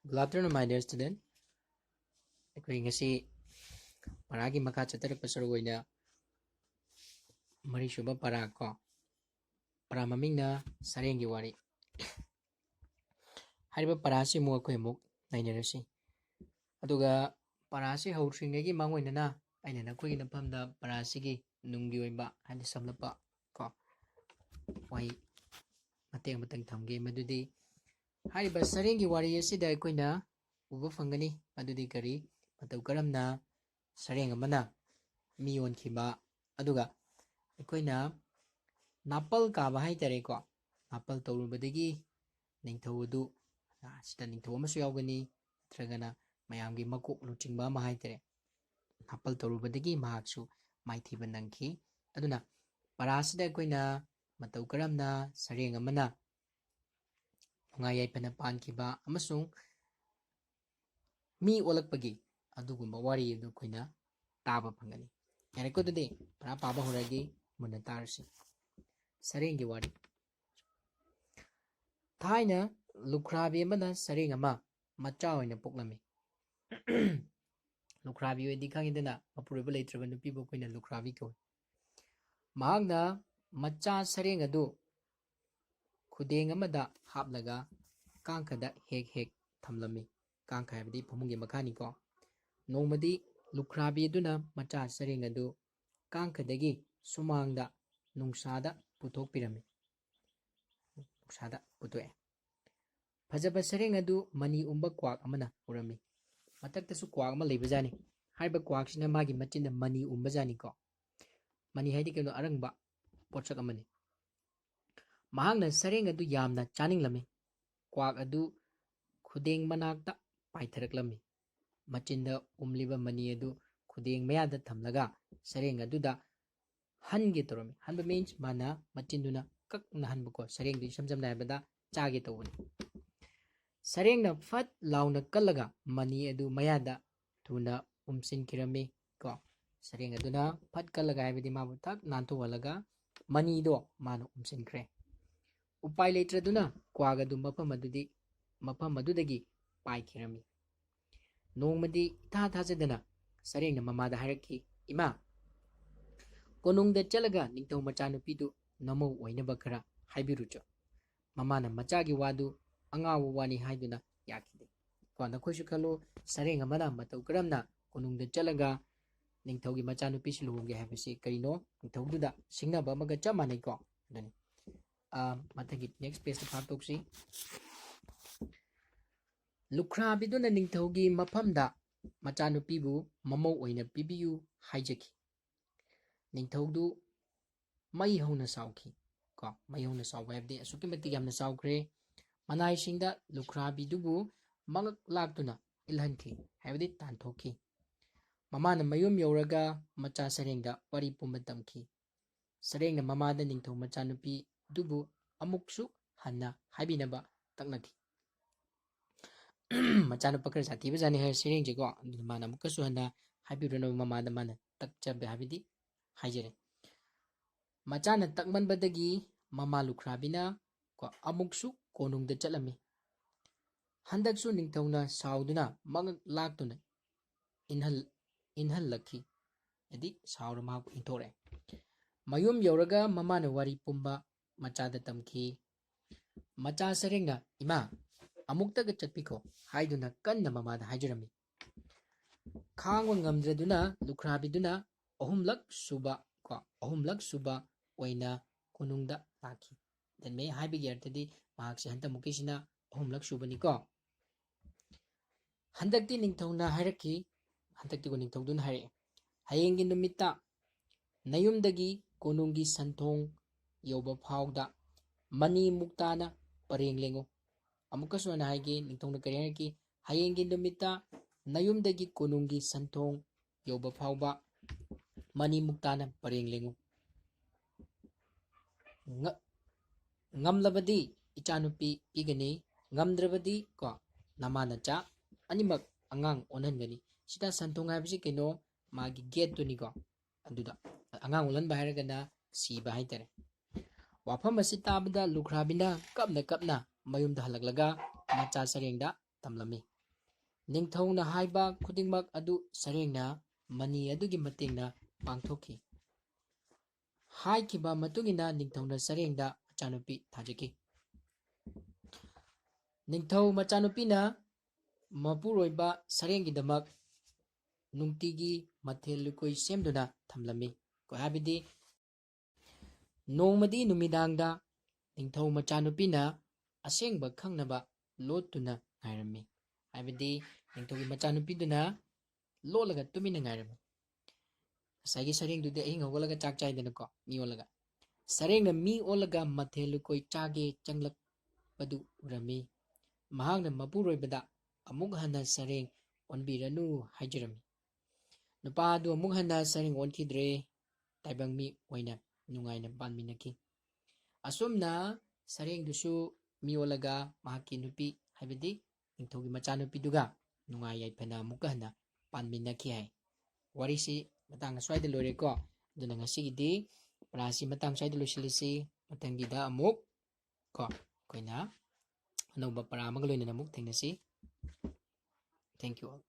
Good afternoon, my dear student. Aikoy ngasi paragi makha chatarak pasarugoyna mari suba para ko. Para mamingna Sarengi Wari. Hariba parasi mo akoy muk nainirasi. Aduga parasi hausingegi mangoyna aina nakoy napamda parasigi nunggi oiba hadi samlapa ko. Wai mateng mateng thamge madudi hariba Sarengi Wari asida aikoyna uba fangani madudi kari matau karamna sareng amana miyon khiba aduga aikoyna napal kaba haitare ko napal tawrubadagi ningthawdu sida ningthaw amasu yawgani tragana mayamgi makok luchingba ama haitare napal tawrubadagi mahaksu maithiba nangki aduna parasida aikoyna matau karamna sareng amana nungai yaipana pankiba amasung mi olakpagi adugumba wari adu aikoyna taba phangani yareko dudi para paba horagi muna tarsi Sarengi Wari. Thaina lukhrabi amana sareng ama macha oina poklami. Lukhrabi oidi khangidana mapuriba leitraba nupibo koina lukhrabi ko. Mahagna macha sareng adu khudeng amada haplaga kangkada hek thamlami. Kangkha habidi phamungi makhani ko. Nongmadi lukhrabi aduna macha sareng adu kangkadagi sumangda nungsada puthok pirami. Nungsada putoe. Fajaba sareng adu mani umba kwak amana urami. Mataktasu kwak ama leibajani. Hariba kwak sina magi machinda mani umbajani ko. Mani haidi keno arangba potsak amani. Mahagna sareng adu yamna chaning lami. Kwak adu khudeng manakta paitharak lami. Machinda umliba mani adu khudeng mayada thamlaga sareng adu da hange torami. Hanba means mana machinduna kakna hanbuko. Sareng du samjamna habada chage tawuni. Sareng na fat launa kalaga mani adu mayada tuna umsin kirami ko. Sareng adu na fat kalaga habidi mabu tak nanto walaga mani do mano umsin kre. Upai letra duna kwaga du mapam madudagi pai kirami. Nongmadi thajadana sareng na mamada haraki ima konungda chalaga ningtau machanupi du namo oinaba khara haibirucho. Mamana machagi wadu angawu wani haiduna yakide. Kwa nakhoshu khalo sareng amana matau karamna konungda chalaga ningthaugi machanupi siluhunge habisi karino ningthaududa singnaba amaga chamanai ko. Adani matagi next page ta toksi. Lukhrabi duna ningthaugi maphamda machanupi bu mamau oina pibiyu haijaki. Ningthaudu mai hauna sauki ko mai hauna sauwa habdi asuki mati yamna saukre manai singda lukhrabi dubu mangak laktuna ilhanki habdi tanthoki mamana mayum yoraga macha sarengda wari pumba tamki sarengna mamada ningthau machanupi dubu amuksu hanna habinaba taknaki machanupa kar sati bajani hai sarengje ko mana mukasu hanna habiruna mamada mana takchabe habidi haijere machana takmanbadagi mama lukrabina ko amuksu konungda chalami handaksu ningthauna sauduna mangak laktuna inhal lakhi yadi saura ma intore mayum yoraga mamana wari pumba machada tamki macha sarengna ima amuktaga chatpiko haiduna kanna mamada haijarami khangwa ngamdraduna lukrabiduna ahumlak suba oina konungda laki then me haibigi artadi mahakse hanta mukisina ahumlak subani ko handakti ningthauna hairaki handakti ko ningthaudun haire hayengi numita nayumdagi konunggi santhong yoba phauda mani muktana pareng lengo amukasu ana haigi ningthauna kare harki hayengi numita nayumdagi konunggi santhong yoba phauba mani muktana pareng lengo ngamlabadi ichanupi pigani ngamdrabadi ko namanacha animak angang onhangani sida santhong habisi keno magi gate to ni ko aduda angang ulan baharagana si bahai tare wafam asi tabada lukrabina kapna mayumda halaklaga macha sarengda tamlami ꯅꯤꯡꯊꯧꯅ ꯍꯥꯏꯕ ꯈꯨꯗꯤꯡꯃꯛ ꯑꯗꯨ ꯁꯔꯦꯡꯅ money ꯑꯗꯨꯒꯤ ꯃꯇꯦꯡꯅ ꯄꯥꯡꯊꯣꯛꯈꯤ꯫ ꯍꯥꯏꯈꯤꯕ ꯃꯇꯨꯡꯏꯟꯅ ꯅꯤꯡꯊꯧꯅ ꯁꯔꯦꯡꯗ ꯃꯆꯥꯅꯨꯄꯤ ꯊꯥꯖꯈꯤ꯫ ꯅꯤꯡꯊꯧ ꯃꯆꯥꯅꯨꯄꯤꯅ ꯃꯄꯨꯔꯣꯏꯕ ꯁꯔꯦꯡꯒꯤꯗꯃꯛ ꯅꯨꯡꯇꯤꯒꯤ ꯃꯊꯦꯜ ꯂꯨꯀꯣꯏ ꯁꯦꯝꯗꯨꯅ ꯊꯝꯂꯝꯃꯤ꯫ ꯍꯥꯏꯕꯗꯤ ꯅꯣꯡꯃꯗꯤ ꯅꯨꯃꯤꯗꯥꯡꯗ ꯅꯤꯡꯊꯧ ꯃꯆꯥꯅꯨꯄꯤꯅ ꯑꯁꯦꯡꯕ ꯈꯪꯅꯕ ꯂꯣꯠꯇꯨꯅ ꯉꯥꯏꯔꯝꯃꯤ꯫ ꯍꯥꯏꯕꯗꯤ ꯅꯤꯡꯊꯧꯒꯤ ꯃꯆꯥꯅꯨꯄꯤꯗꯨꯅ ꯂꯣꯠꯂꯒ ꯇꯨꯃꯤꯟꯅ ꯉꯥꯏꯔꯝꯃꯤ꯫ ꯉꯁꯥꯏꯒꯤ ꯁꯔꯦꯡꯗꯨꯗꯤ ꯑꯍꯤꯡ ꯍꯧꯒꯠꯂꯒ ꯆꯥꯛ ꯆꯥꯏꯗꯅꯀꯣ, ꯃꯤ ꯑꯣꯜꯂꯒ꯫ ꯁꯔꯦꯡꯅ ꯃꯤ ꯑꯣꯜꯂꯒ ꯃꯊꯦꯜ ꯂꯨꯀꯣꯏ ꯆꯥꯒꯦ ꯆꯪꯂꯛꯄꯗꯨ ꯎꯔꯝꯃꯤ꯫ ꯃꯍꯥꯛꯅ ꯃꯄꯨꯔꯣꯏꯕꯗ ꯑꯃꯨꯛ ꯍꯟꯅ ꯁꯔꯦꯡ ꯑꯣꯟꯕꯤꯔꯅꯨ ꯍꯥꯏꯖꯔꯝꯃꯤ꯫ ꯅꯨꯄꯥ ꯑꯗꯨ ꯑꯃꯨꯛ ꯍꯟꯅ ꯁꯔꯦꯡ ꯑꯣꯟꯈꯤꯗ꯭ꯔꯦ꯫ ꯇꯥꯏꯕꯪ ꯃꯤ ꯑꯣꯏꯅ ꯅꯨꯡꯉꯥꯏꯅ ꯄꯥꯟꯃꯤꯟꯅꯈꯤ꯫ ꯑꯁꯨꯝꯅ ꯁꯔꯦꯡꯗꯨꯁꯨ ꯃꯤ ꯑꯣꯜꯂꯒ ꯃꯍꯥꯛꯀꯤ ꯅꯨꯄꯤ ꯍꯥꯏꯕꯗꯤ ꯅꯤꯡꯊꯧꯒꯤ ꯃꯆꯥꯅꯨꯄꯤꯗꯨꯒ ꯅꯨꯡꯉꯥꯏ ꯌꯥꯏꯐꯅ ꯑꯃꯨꯛꯀ ꯍꯟꯅ ꯄꯥꯟꯃꯤꯟꯅꯈꯤ ꯍꯥꯏ꯫ ꯋꯥꯔꯤꯁꯤ ꯃꯇꯥꯡ ꯑꯁ꯭ꯋꯥꯏꯗ ꯂꯣꯏꯔꯦꯀꯣ꯫ ꯑꯗꯨꯅ ꯉꯁꯤꯒꯤꯗꯤ ꯄꯔꯥꯁꯤ ꯃꯇꯥꯡ ꯁ꯭ꯋꯥꯏꯗ ꯂꯣꯏꯁꯤꯜꯂꯁꯤ꯫ ꯃꯊꯪꯒꯤꯗ ꯑꯃꯨꯛ ꯑꯩꯈꯣꯏꯅ ꯑꯅꯧꯕ ꯄꯔꯥ ꯑꯃꯒ ꯂꯣꯏꯅꯅ ꯑꯃꯨꯛ ꯊꯦꯡꯅꯁꯤ꯫ Thank you all.